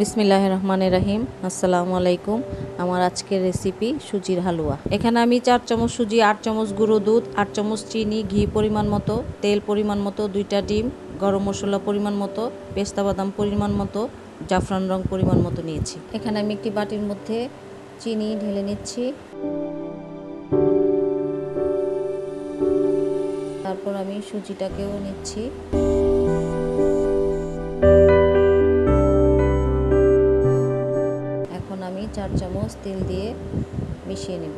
বিসমিল্লাহির রহমানির রহিম। আসসালামু আলাইকুম। আমার আজকের রেসিপি সুজির হালুয়া। এখানে আমি 4 চামচ সুজি, 8 চামচ গুঁড়ো দুধ, 8 চামচ চিনি, ঘি পরিমাণ মতো, তেল পরিমাণ মতো, 2টা ডিম, গরম মশলা পরিমাণ মতো, পেস্তা বাদাম পরিমাণ মতো, জাফরান রং পরিমাণ মতো নিয়েছি। এখানে আমি একটি বাটির মধ্যে চিনি ঢেলে নিচ্ছি। তারপর আমি সুজিটাকেও নিচ্ছি। এখন আমি 4 চামচ তেল দিয়ে মিশিয়ে নেব।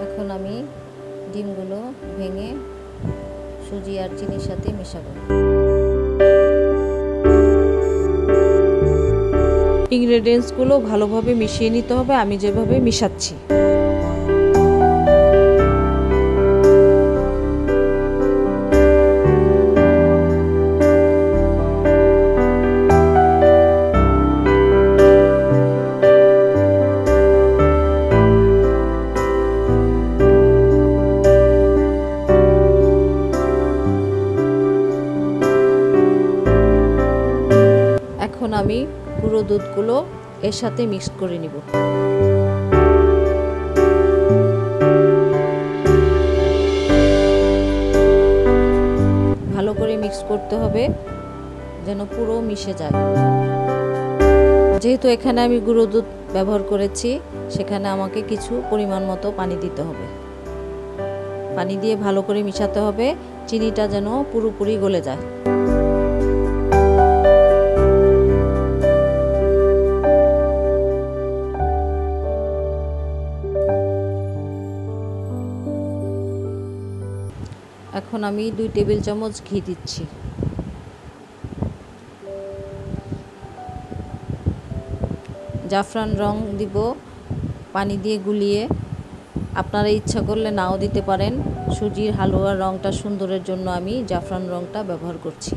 এখন আমি ডিমগুলো ভেঙে সুজি আর চিনির সাথে মেশাবো। ইনগ্রেডিয়েন্টসগুলো ভালোভাবে মিশিয়ে নিতে হবে, আমি যেভাবে মিশাচ্ছি। এখন আমি পুরো দুধগুলো এর সাথে মিক্স করে নিব। ভালো করে মিক্স করতে হবে যেন পুরো মিশে যায়। যেহেতু এখানে আমি গুঁড়ো দুধ ব্যবহার করেছি, সেখানে আমাকে কিছু পরিমাণ মতো পানি দিতে হবে। পানি দিয়ে ভালো করে মিশাতে হবে, চিনিটা যেন পুরোপুরি গলে যায়। এখন আমি 2 টেবিল চামচ ঘি দিচ্ছি। জাফরান রং দিব পানি দিয়ে গুলিয়ে, আপনারা ইচ্ছা করলে নাও দিতে পারেন। সুজির হালুয়ার রংটা সুন্দরের জন্য আমি জাফরান রংটা ব্যবহার করছি।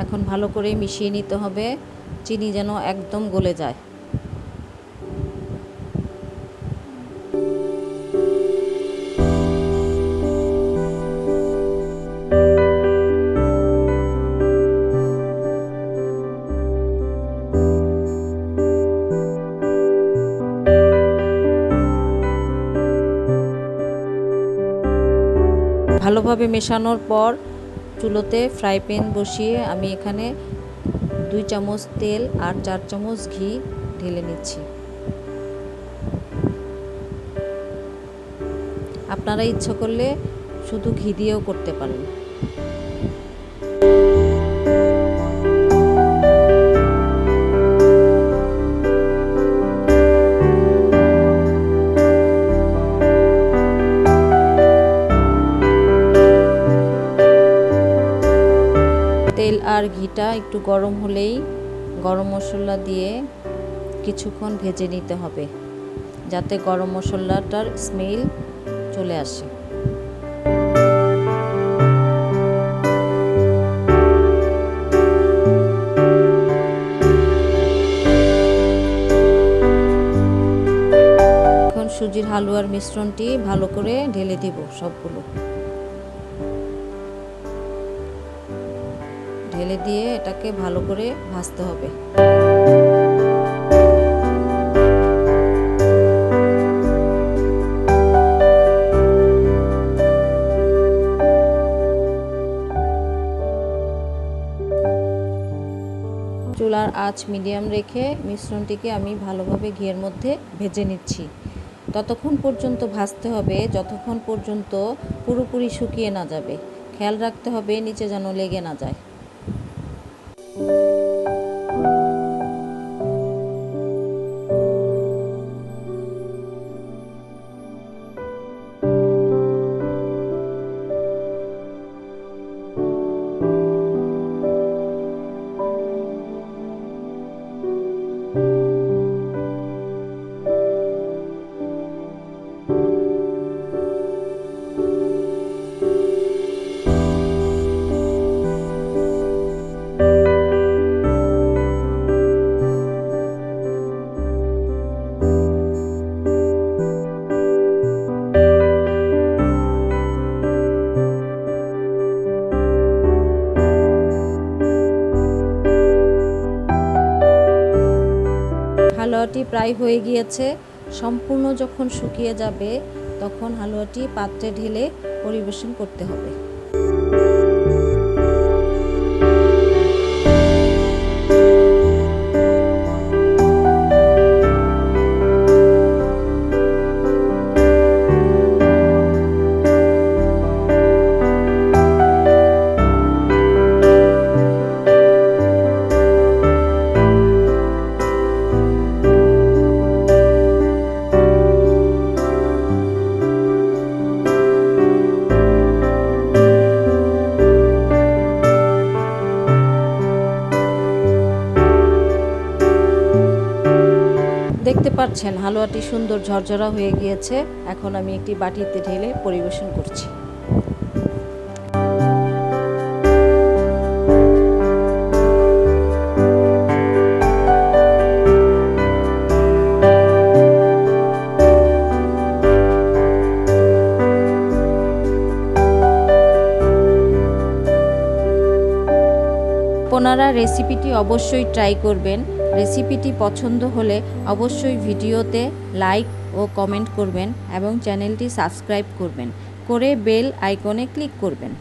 এখন ভালো করে মিশিয়ে নিতে হবে, চিনি যেন একদম গলে যায়। ভালোভাবে মেশানোর পর চুলোতে ফ্রাই প্যান বসিয়ে আমি এখানে 2 চামচ তেল আর 4 চামচ ঘি ঢেলে নিচ্ছি। আপনারা ইচ্ছা করলে শুধু ঘি দিয়েও করতে পারেন। তেল আর ঘিটা একটু গরম হলেই গরম মশলা দিয়ে কিছুক্ষণ ভেজে নিতে হবে, যাতে গরম মশলাটার স্মেল চলে আসে। এখন সুজির হালুয়ার মিশ্রণটি ভালো করে ঢেলে দিব সবগুলো। ঢেলে দিয়ে এটাকে ভালো করে ভাজতে হবে। চুলার আঁচ মিডিয়াম রেখে মিশ্রণটিকে আমি ভালোভাবে ঘিয়ের মধ্যে ভেজে নিচ্ছি। ততক্ষণ পর্যন্ত ভাজতে হবে যতক্ষণ পর্যন্ত পুরোপুরি শুকিয়ে না যাবে। খেয়াল রাখতে হবে নিচে যেন লেগে না যায়। হালুয়াটি প্রায় হয়ে গিয়েছে। সম্পূর্ণ যখন শুকিয়ে যাবে তখন হালুয়াটি পাত্রে ঢেলে পরিবেশন করতে হবে। দেখতে পাচ্ছেন হালুয়াটি সুন্দর ঝরঝরা হয়ে গিয়েছে। এখন আমি একটি বাটিতে ঢেলে পরিবেশন করছি। আপনারা রেসিপিটি অবশ্যই ট্রাই করবেন। রেসিপিটি পছন্দ হলে অবশ্যই ভিডিওতে লাইক ও কমেন্ট করবেন এবং চ্যানেলটি সাবস্ক্রাইব করবেন, করে বেল আইকনে ক্লিক করবেন।